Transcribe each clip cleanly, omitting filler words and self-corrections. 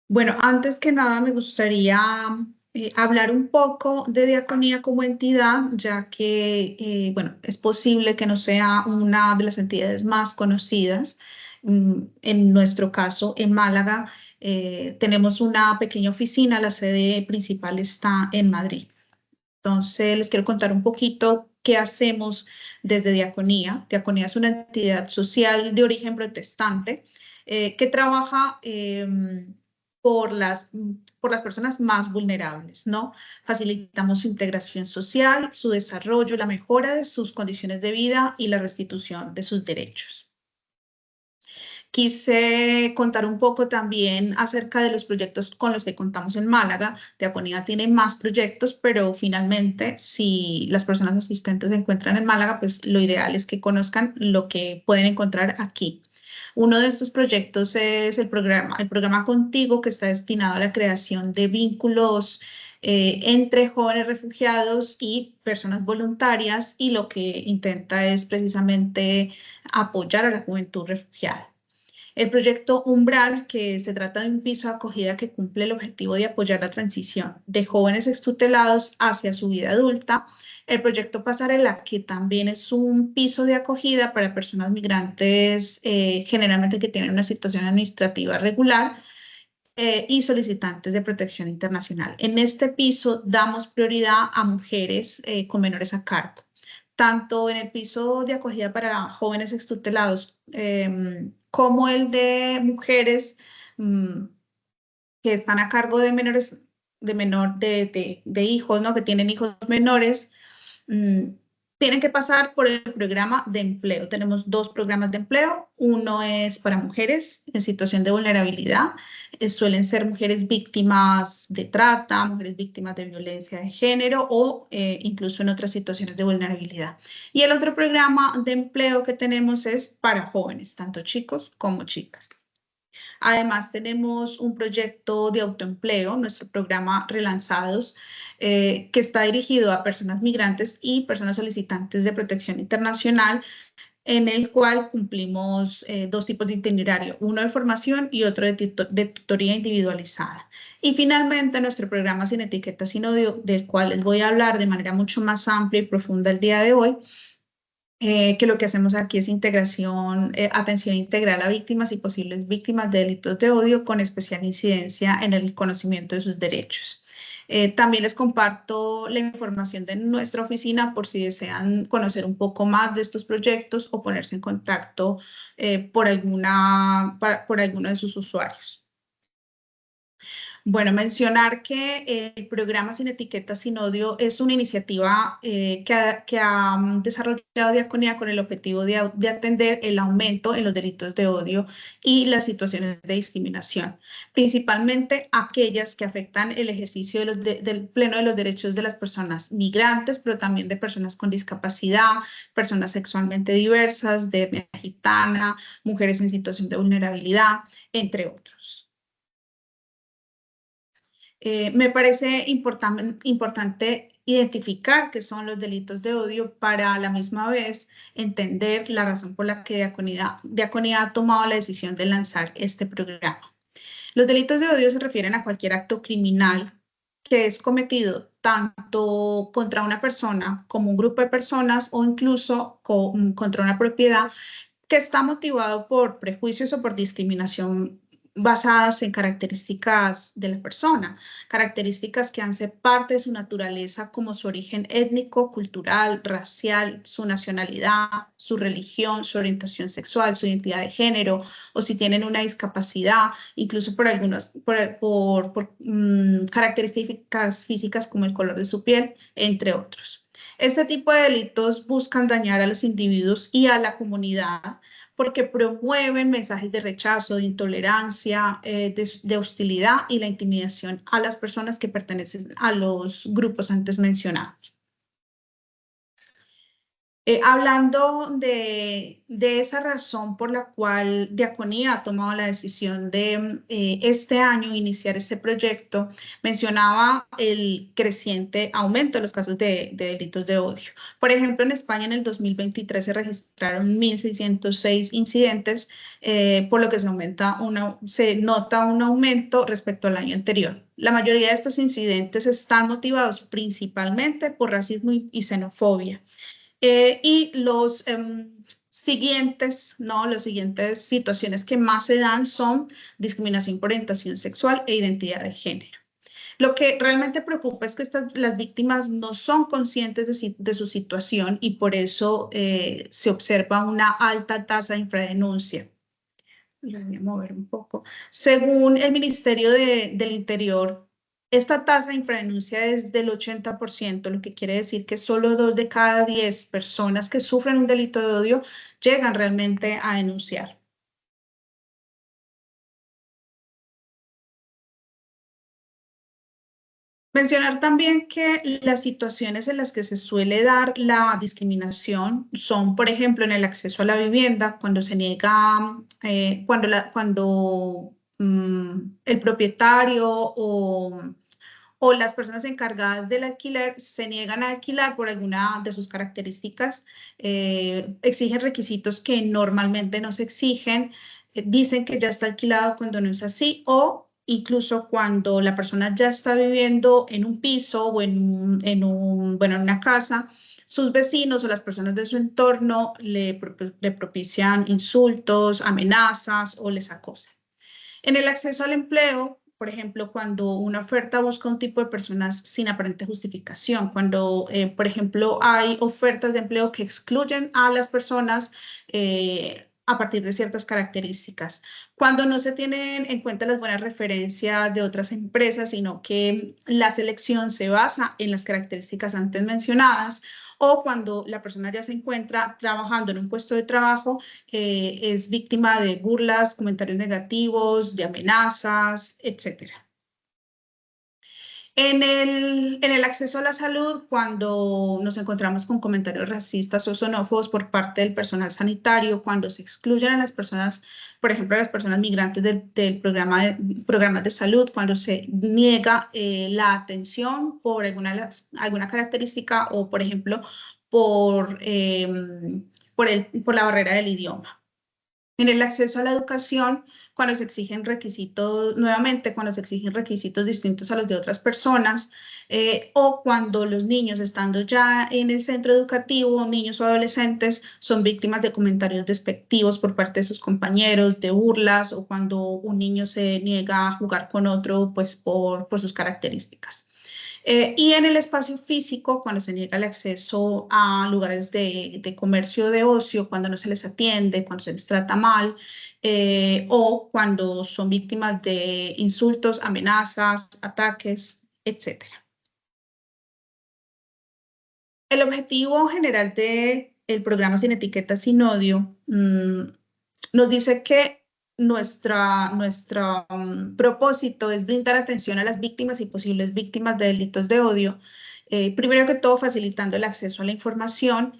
Bueno, antes que nada me gustaría hablar un poco de Diaconía como entidad, ya que, bueno, es posible que no sea una de las entidades más conocidas. En nuestro caso, en Málaga, tenemos una pequeña oficina, la sede principal está en Madrid. Entonces, les quiero contar un poquito qué hacemos desde Diaconía. Diaconía es una entidad social de origen protestante que trabaja por las personas más vulnerables, ¿no? Facilitamos su integración social, su desarrollo, la mejora de sus condiciones de vida y la restitución de sus derechos. Quise contar un poco también acerca de los proyectos con los que contamos en Málaga. Diaconía tiene más proyectos, pero finalmente, si las personas asistentes se encuentran en Málaga, pues lo ideal es que conozcan lo que pueden encontrar aquí. Uno de estos proyectos es el programa Contigo, que está destinado a la creación de vínculos entre jóvenes refugiados y personas voluntarias, y lo que intenta es precisamente apoyar a la juventud refugiada. El proyecto Umbral, que se trata de un piso de acogida que cumple el objetivo de apoyar la transición de jóvenes extutelados hacia su vida adulta. El proyecto Pasarela, que también es un piso de acogida para personas migrantes, generalmente que tienen una situación administrativa regular, y solicitantes de protección internacional. En este piso damos prioridad a mujeres con menores a cargo. Tanto en el piso de acogida para jóvenes extutelados como el de mujeres mm, que están a cargo de menores, de hijos, ¿no? Que tienen hijos menores, mm, tienen que pasar por el programa de empleo. Tenemos dos programas de empleo. Uno es para mujeres en situación de vulnerabilidad. Suelen ser mujeres víctimas de trata, mujeres víctimas de violencia de género o incluso en otras situaciones de vulnerabilidad. Y el otro programa de empleo que tenemos es para jóvenes, tanto chicos como chicas. Además, tenemos un proyecto de autoempleo, nuestro programa Relanzados, que está dirigido a personas migrantes y personas solicitantes de protección internacional, en el cual cumplimos dos tipos de itinerario, uno de formación y otro de tutoría individualizada. Y finalmente, nuestro programa Sin Etiqueta, Sin Odio, del cual les voy a hablar de manera mucho más amplia y profunda el día de hoy, que lo que hacemos aquí es integración, atención integral a víctimas y posibles víctimas de delitos de odio con especial incidencia en el conocimiento de sus derechos. También les comparto la información de nuestra oficina por si desean conocer un poco más de estos proyectos o ponerse en contacto por alguno de sus usuarios. Bueno, mencionar que el programa Sin Etiqueta, Sin Odio es una iniciativa que ha desarrollado Diaconía con el objetivo de atender el aumento en los delitos de odio y las situaciones de discriminación, principalmente aquellas que afectan el ejercicio del pleno de los derechos de las personas migrantes, pero también de personas con discapacidad, personas sexualmente diversas, de etnia gitana, mujeres en situación de vulnerabilidad, entre otros. Me parece importante identificar qué son los delitos de odio para a la misma vez entender la razón por la que Diaconía ha tomado la decisión de lanzar este programa. Los delitos de odio se refieren a cualquier acto criminal que es cometido tanto contra una persona como un grupo de personas o incluso contra una propiedad que está motivado por prejuicios o por discriminación basadas en características de la persona, características que hacen parte de su naturaleza como su origen étnico, cultural, racial, su nacionalidad, su religión, su orientación sexual, su identidad de género, o si tienen una discapacidad, incluso por características físicas como el color de su piel, entre otros. Este tipo de delitos buscan dañar a los individuos y a la comunidad porque promueven mensajes de rechazo, de intolerancia, de hostilidad y la intimidación a las personas que pertenecen a los grupos antes mencionados. Hablando de esa razón por la cual Diaconía ha tomado la decisión de este año iniciar este proyecto, mencionaba el creciente aumento de los casos de delitos de odio. Por ejemplo, en España en el 2023 se registraron 1.606 incidentes, por lo que se nota un aumento respecto al año anterior. La mayoría de estos incidentes están motivados principalmente por racismo y xenofobia. Y los siguientes, ¿no? Las siguientes situaciones que más se dan son discriminación por orientación sexual e identidad de género. Lo que realmente preocupa es que las víctimas no son conscientes de su situación y por eso se observa una alta tasa de infradenuncia. Lo voy a mover un poco. Según el Ministerio del Interior, esta tasa de infradenuncia es del 80%, lo que quiere decir que solo 2 de cada 10 personas que sufren un delito de odio llegan realmente a denunciar. Mencionar también que las situaciones en las que se suele dar la discriminación son, por ejemplo, en el acceso a la vivienda, cuando se niega, cuando el propietario o las personas encargadas del alquiler se niegan a alquilar por alguna de sus características, exigen requisitos que normalmente no se exigen, dicen que ya está alquilado cuando no es así, o incluso cuando la persona ya está viviendo en un piso o en una casa, sus vecinos o las personas de su entorno le propician insultos, amenazas o les acosan. En el acceso al empleo, por ejemplo, cuando una oferta busca un tipo de personas sin aparente justificación, cuando, por ejemplo, hay ofertas de empleo que excluyen a las personas a partir de ciertas características, cuando no se tienen en cuenta las buenas referencias de otras empresas, sino que la selección se basa en las características antes mencionadas, o cuando la persona ya se encuentra trabajando en un puesto de trabajo, es víctima de burlas, comentarios negativos, de amenazas, etc. En el acceso a la salud, cuando nos encontramos con comentarios racistas o xenófobos por parte del personal sanitario, cuando se excluyen a las personas, por ejemplo, a las personas migrantes del programas de salud, cuando se niega la atención por alguna característica o, por ejemplo, por la barrera del idioma. En el acceso a la educación, cuando se exigen requisitos, nuevamente, cuando se exigen requisitos distintos a los de otras personas, o cuando los niños, estando ya en el centro educativo, niños o adolescentes, son víctimas de comentarios despectivos por parte de sus compañeros, de burlas, o cuando un niño se niega a jugar con otro, pues por sus características. Y en el espacio físico, cuando se niega el acceso a lugares de comercio de ocio, cuando no se les atiende, cuando se les trata mal, o cuando son víctimas de insultos, amenazas, ataques, etc. El objetivo general del programa Sin Etiquetas, Sin Odio nos dice que nuestro propósito es brindar atención a las víctimas y posibles víctimas de delitos de odio, primero que todo facilitando el acceso a la información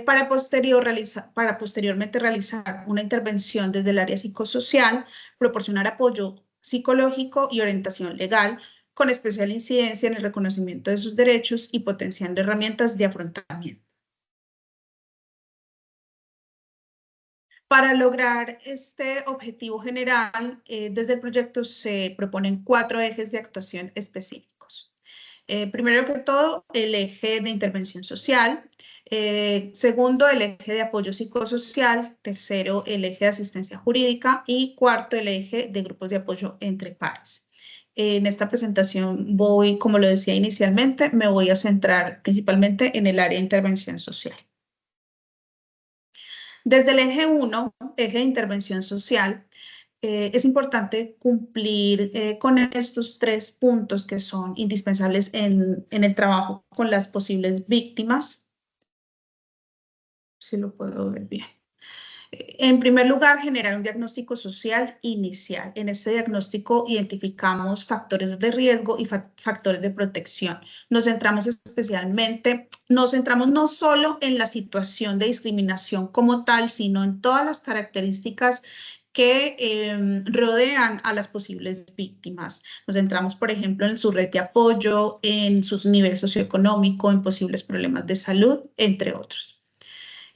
para posteriormente realizar una intervención desde el área psicosocial, proporcionar apoyo psicológico y orientación legal, con especial incidencia en el reconocimiento de sus derechos y potenciando herramientas de afrontamiento. Para lograr este objetivo general, desde el proyecto se proponen 4 ejes de actuación específicos. Primero que todo, el eje de intervención social. Segundo, el eje de apoyo psicosocial. Tercero, el eje de asistencia jurídica. Y cuarto, el eje de grupos de apoyo entre pares. En esta presentación como lo decía inicialmente, me voy a centrar principalmente en el área de intervención social. Desde el eje 1, eje de intervención social, es importante cumplir con estos 3 puntos que son indispensables en el trabajo con las posibles víctimas. Si lo puedo ver bien. En primer lugar, generar un diagnóstico social inicial. En este diagnóstico identificamos factores de riesgo y factores de protección. Nos centramos no solo en la situación de discriminación como tal, sino en todas las características que rodean a las posibles víctimas. Nos centramos, por ejemplo, en su red de apoyo, en su nivel socioeconómico, en posibles problemas de salud, entre otros.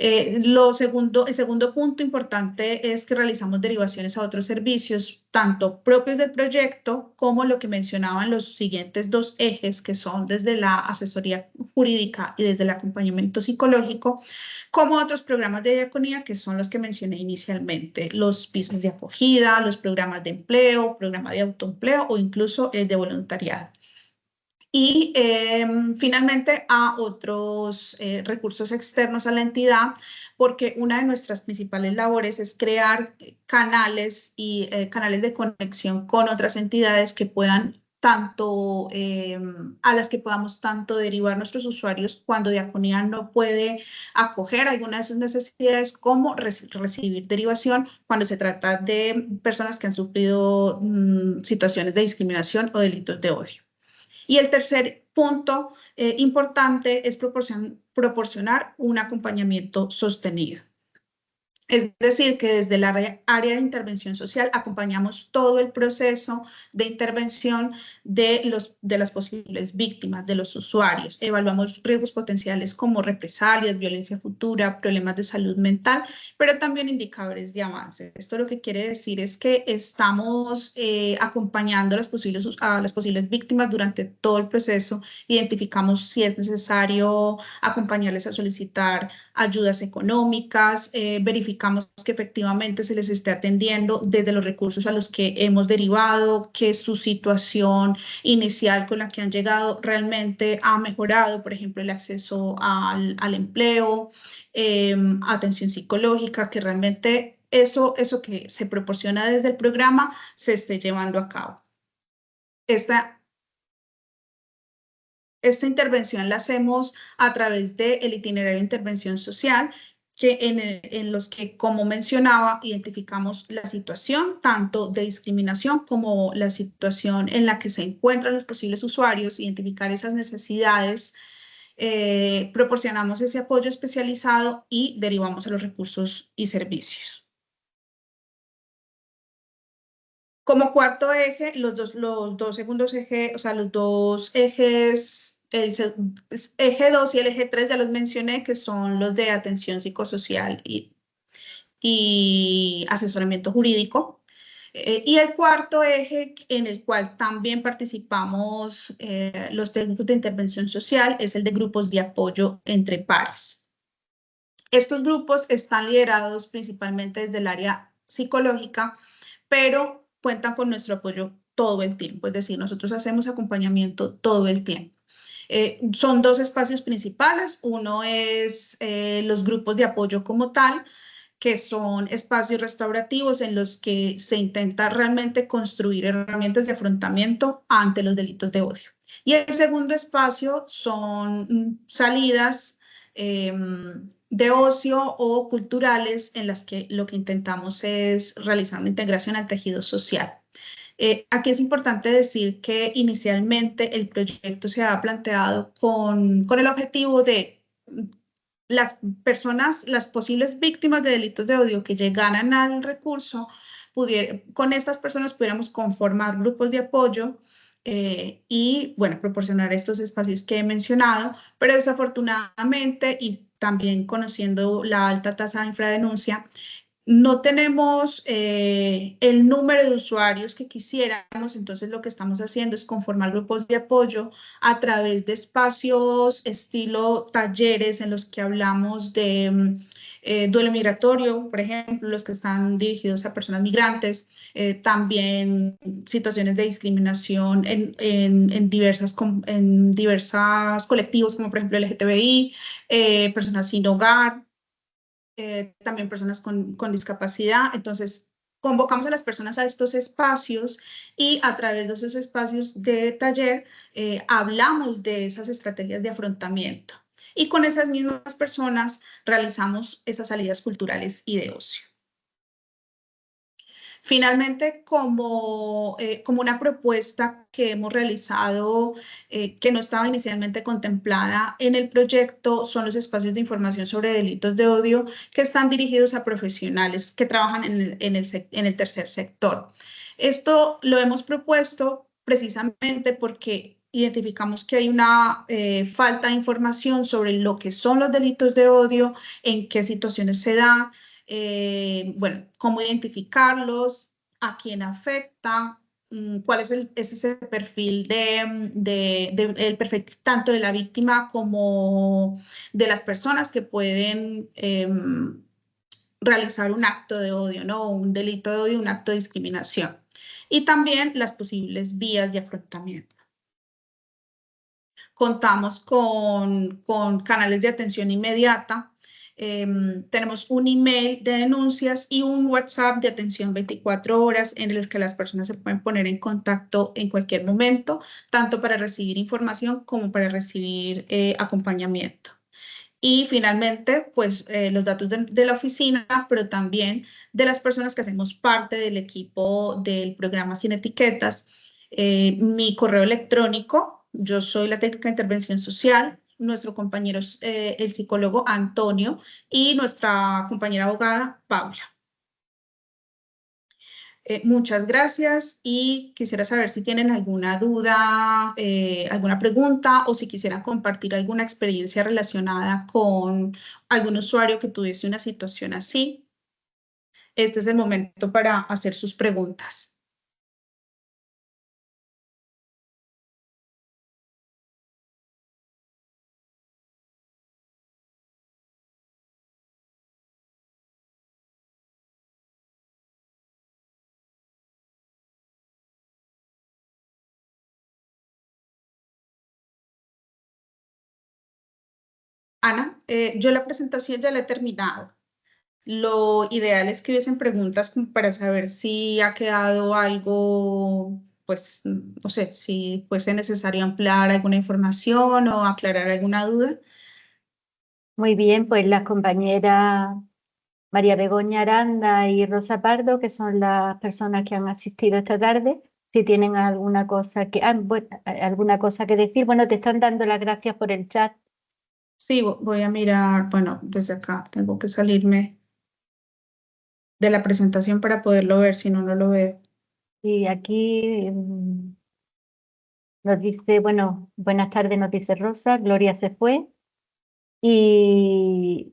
El segundo punto importante es que realizamos derivaciones a otros servicios, tanto propios del proyecto como lo que mencionaban los siguientes dos ejes, que son desde la asesoría jurídica y desde el acompañamiento psicológico, como otros programas de diaconía, que son los que mencioné inicialmente, los pisos de acogida, los programas de empleo, programa de autoempleo o incluso el de voluntariado. Y finalmente a otros recursos externos a la entidad, porque una de nuestras principales labores es crear canales y canales de conexión con otras entidades que puedan a las que podamos tanto derivar nuestros usuarios cuando Diaconía no puede acoger alguna de sus necesidades, como recibir derivación cuando se trata de personas que han sufrido situaciones de discriminación o delitos de odio. Y el tercer punto importante es proporcionar un acompañamiento sostenido. Es decir, que desde el área de intervención social acompañamos todo el proceso de intervención de las posibles víctimas, de los usuarios. Evaluamos riesgos potenciales como represalias, violencia futura, problemas de salud mental, pero también indicadores de avance. Esto lo que quiere decir es que estamos acompañando a las posibles víctimas durante todo el proceso. Identificamos si es necesario acompañarles a solicitar ayudas económicas, verificamos que efectivamente se les esté atendiendo desde los recursos a los que hemos derivado, que su situación inicial con la que han llegado realmente ha mejorado, por ejemplo, el acceso al empleo, atención psicológica, que realmente eso que se proporciona desde el programa se esté llevando a cabo. Esta intervención la hacemos a través del itinerario de intervención social, en los que, como mencionaba, identificamos la situación tanto de discriminación como la situación en la que se encuentran los posibles usuarios, identificar esas necesidades, proporcionamos ese apoyo especializado y derivamos a los recursos y servicios. Como cuarto eje, los dos segundos ejes, o sea, los dos ejes, el eje 2 y el eje 3 ya los mencioné, que son los de atención psicosocial y asesoramiento jurídico. Y el cuarto eje, en el cual también participamos los técnicos de intervención social, es el de grupos de apoyo entre pares. Estos grupos están liderados principalmente desde el área psicológica, pero cuentan con nuestro apoyo todo el tiempo, es decir, nosotros hacemos acompañamiento todo el tiempo. Son dos espacios principales, uno es los grupos de apoyo como tal, que son espacios restaurativos en los que se intenta realmente construir herramientas de afrontamiento ante los delitos de odio. Y el segundo espacio son salidas de ocio o culturales en las que lo que intentamos es realizar una integración al tejido social. Aquí es importante decir que inicialmente el proyecto se ha planteado con el objetivo de las personas, las posibles víctimas de delitos de odio que llegaran al recurso, con estas personas pudiéramos conformar grupos de apoyo y, bueno, proporcionar estos espacios que he mencionado, pero desafortunadamente y también conociendo la alta tasa de infradenuncia, no tenemos el número de usuarios que quisiéramos, entonces lo que estamos haciendo es conformar grupos de apoyo a través de espacios estilo talleres en los que hablamos de duelo migratorio, por ejemplo, los que están dirigidos a personas migrantes, también situaciones de discriminación en diversas colectivos, como por ejemplo LGTBI, personas sin hogar, también personas con discapacidad. Entonces, convocamos a las personas a estos espacios y a través de esos espacios de taller hablamos de esas estrategias de afrontamiento. Y con esas mismas personas realizamos esas salidas culturales y de ocio. Finalmente, como una propuesta que hemos realizado, que no estaba inicialmente contemplada en el proyecto, son los espacios de información sobre delitos de odio que están dirigidos a profesionales que trabajan en el tercer sector. Esto lo hemos propuesto precisamente porque identificamos que hay una falta de información sobre lo que son los delitos de odio, en qué situaciones se dan, bueno, cómo identificarlos, a quién afecta, cuál es ese perfil el perfil tanto de la víctima como de las personas que pueden realizar un acto de odio, ¿no? Un delito de odio, un acto de discriminación. Y también las posibles vías de afrontamiento. Contamos con canales de atención inmediata. Tenemos un email de denuncias y un WhatsApp de atención 24 horas en el que las personas se pueden poner en contacto en cualquier momento, tanto para recibir información como para recibir acompañamiento. Y finalmente, pues los datos de la oficina, pero también de las personas que hacemos parte del equipo del programa Sin Etiquetas. Mi correo electrónico, yo soy la técnica de intervención social, nuestro compañero es el psicólogo Antonio y nuestra compañera abogada Paula. Muchas gracias y quisiera saber si tienen alguna duda, alguna pregunta o si quisieran compartir alguna experiencia relacionada con algún usuario que tuviese una situación así. Este es el momento para hacer sus preguntas. Ana, yo la presentación ya la he terminado. Lo ideal es que hubiesen preguntas como para saber si ha quedado algo, pues, no sé, si fuese necesario ampliar alguna información o aclarar alguna duda. Muy bien, pues las compañeras María Begoña Aranda y Rosa Pardo, que son las personas que han asistido esta tarde, si tienen alguna cosa alguna cosa que decir. Bueno, te están dando las gracias por el chat. Sí, voy a mirar, bueno, desde acá tengo que salirme de la presentación para poderlo ver, si no, no lo veo. Y aquí nos dice, bueno, buenas tardes, nos dice Rosa, Gloria se fue. Y,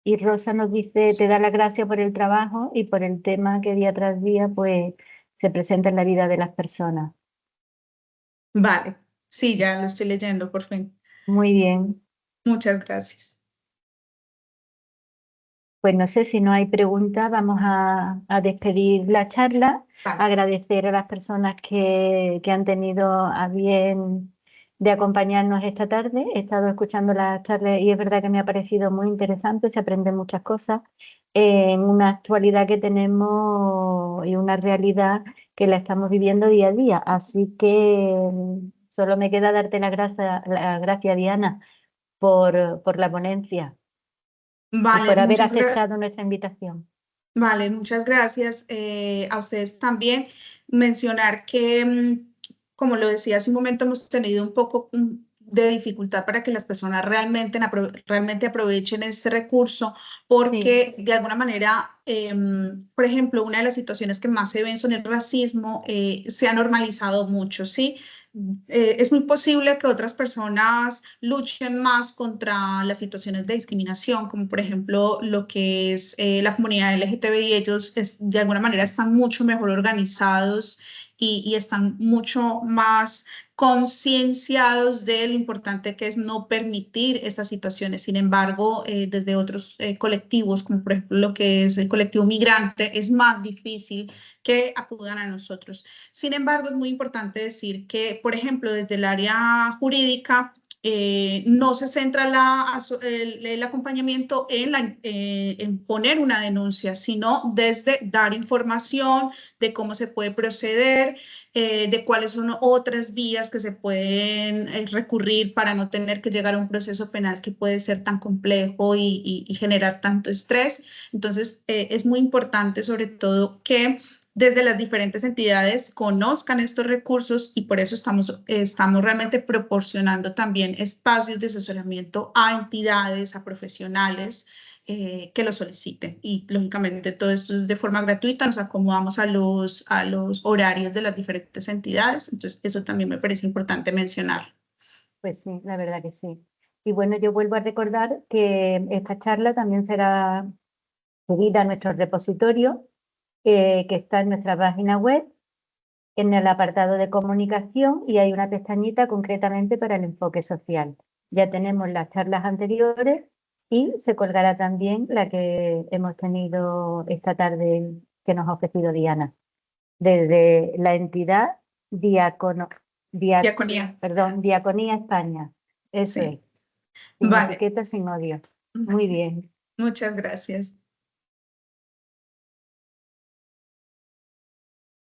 y Rosa nos dice, te da las gracias por el trabajo y por el tema que día tras día pues se presenta en la vida de las personas. Vale, sí, ya lo estoy leyendo, por fin. Muy bien. Muchas gracias. Pues no sé si no hay preguntas, vamos a despedir la charla, Vale. agradecer a las personas que han tenido a bien de acompañarnos esta tarde. He estado escuchando las charlas y es verdad que me ha parecido muy interesante, se aprenden muchas cosas en una actualidad que tenemos y una realidad que la estamos viviendo día a día. Así que solo me queda darte la gracia, Diana, por la ponencia y Vale, por haber aceptado nuestra invitación. Vale, muchas gracias a ustedes también. Mencionar que, como lo decía hace un momento, hemos tenido un poco de dificultad para que las personas realmente aprovechen este recurso, porque de alguna manera, por ejemplo, una de las situaciones que más se ven son el racismo, se ha normalizado mucho, ¿sí? Es muy posible que otras personas luchen más contra las situaciones de discriminación, como por ejemplo lo que es la comunidad LGTBI. Ellos de alguna manera están mucho mejor organizados y están mucho más concienciados de lo importante que es no permitir estas situaciones. Sin embargo, desde otros colectivos, como por ejemplo lo que es el colectivo migrante, es más difícil que acudan a nosotros. Sin embargo, es muy importante decir que, por ejemplo, desde el área jurídica, no se centra el acompañamiento en poner una denuncia, sino desde dar información de cómo se puede proceder, de cuáles son otras vías que se pueden recurrir para no tener que llegar a un proceso penal que puede ser tan complejo y generar tanto estrés. Entonces, es muy importante sobre todo que desde las diferentes entidades conozcan estos recursos y por eso estamos realmente proporcionando también espacios de asesoramiento a entidades, a profesionales que lo soliciten. Y lógicamente todo esto es de forma gratuita, nos acomodamos a los horarios de las diferentes entidades, entonces eso también me parece importante mencionar. Pues sí, la verdad que sí. Y bueno, yo vuelvo a recordar que esta charla también será subida a nuestro repositorio, que está en nuestra página web, en el apartado de comunicación, y hay una pestañita concretamente para el enfoque social. Ya tenemos las charlas anteriores y se colgará también la que hemos tenido esta tarde que nos ha ofrecido Diana, desde la entidad Diaconía. Diaconía España. Eso Sí. es, sin Vale. etiqueta, sin odio. Muy bien. Muchas gracias.